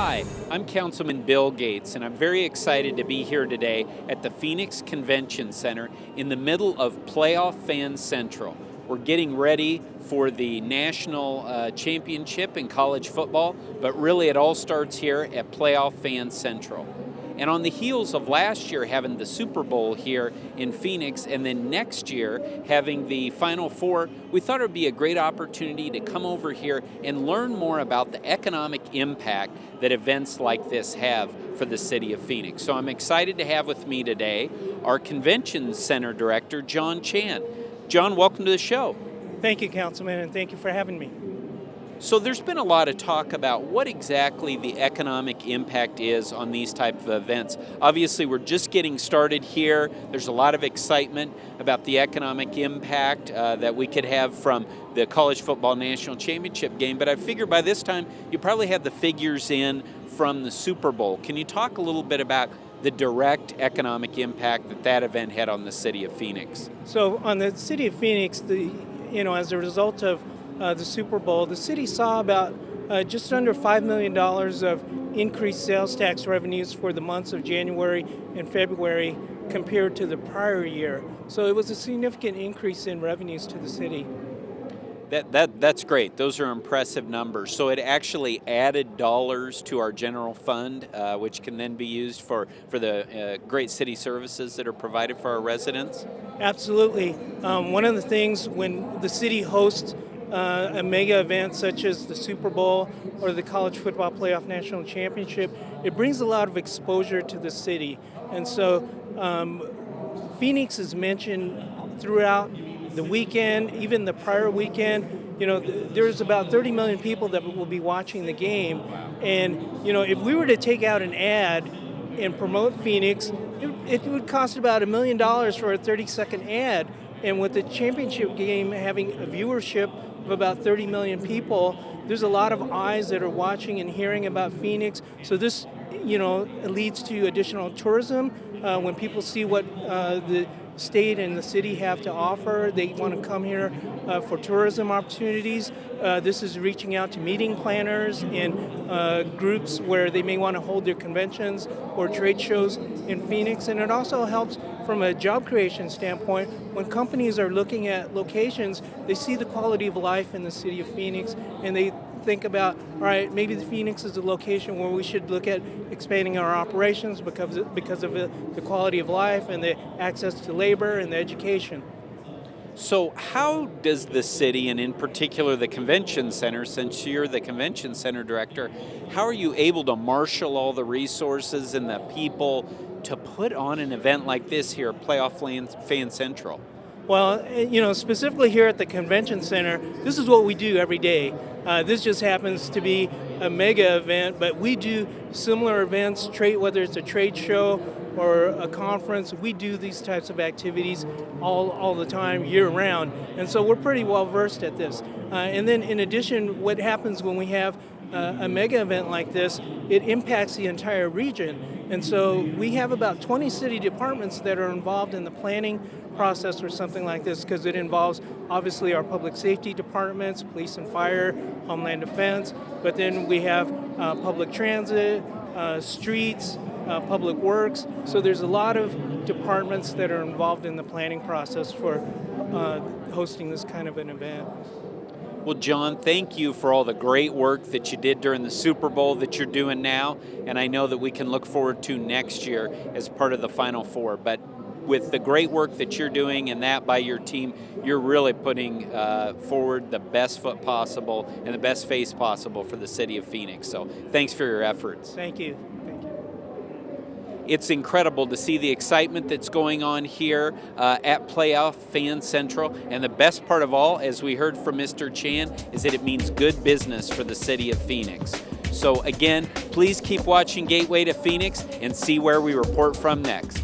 Hi, I'm Councilman Bill Gates, and I'm very excited to be here today at the Phoenix Convention Center in the middle of Playoff Fan Central. We're getting ready for the national championship in college football, but really it all starts here at Playoff Fan Central. And on the heels of last year having the Super Bowl here in Phoenix, and then next year having the Final Four, we thought it would be a great opportunity to come over here and learn more about the economic impact that events like this have for the city of Phoenix. So I'm excited to have with me today our Convention Center Director, John Chan. John, welcome to the show. Thank you, Councilman, and thank you for having me. So there's been a lot of talk about what exactly the economic impact is on these type of events. Obviously, we're just getting started here. There's a lot of excitement about the economic impact that we could have from the college football national championship game, but I figure by this time you probably have the figures in from the Super Bowl. Can you talk a little bit about the direct economic impact that that event had on the city of Phoenix? So on the city of Phoenix, as a result of the Super Bowl, the city saw about just under $5 million of increased sales tax revenues for the months of January and February compared to the prior year. So it was a significant increase in revenues to the city. That's great. Those are impressive numbers. So it actually added dollars to our general fund, which can then be used for the great city services that are provided for our residents? Absolutely. One of the things when the city hosts a mega event such as the Super Bowl or the College Football Playoff National Championship, it brings a lot of exposure to the city. And so Phoenix is mentioned throughout the weekend, even the prior weekend. There's about 30 million people that will be watching the game. And, if we were to take out an ad and promote Phoenix, it would cost about $1 million for a 30-second ad. And with the championship game having a viewership of about 30 million people, there's a lot of eyes that are watching and hearing about Phoenix. So this, leads to additional tourism. When people see what the state and the city have to offer, they want to come here for tourism opportunities. This is reaching out to meeting planners and groups where they may want to hold their conventions or trade shows in Phoenix. And it also helps from a job creation standpoint. When companies are looking at locations, they see the quality of life in the city of Phoenix, and they think about, all right, maybe the Phoenix is a location where we should look at expanding our operations because of the quality of life and the access to labor and the education. So how does the city, and in particular the convention center, since you're the convention center director, how are you able to marshal all the resources and the people to put on an event like this here at Playoff Fan Central? Well, specifically here at the convention center, this is what we do every day. This just happens to be a mega event, but we do similar events, whether it's a trade show or a conference. We do these types of activities all the time, year-round, and so we're pretty well versed at this. And then in addition, what happens when we have a mega event like this, it impacts the entire region. And so we have about 20 city departments that are involved in the planning process for something like this, because it involves obviously our public safety departments, police and fire, Homeland Defense, but then we have public transit, streets, public works. So there's a lot of departments that are involved in the planning process for hosting this kind of an event. Well, John, thank you for all the great work that you did during the Super Bowl that you're doing now, and I know that we can look forward to next year as part of the Final Four. But with the great work that you're doing and that by your team, you're really putting forward the best foot possible and the best face possible for the city of Phoenix. So thanks for your efforts. Thank you. It's incredible to see the excitement that's going on here at Playoff Fan Central. And the best part of all, as we heard from Mr. Chan, is that it means good business for the city of Phoenix. So again, please keep watching Gateway to Phoenix and see where we report from next.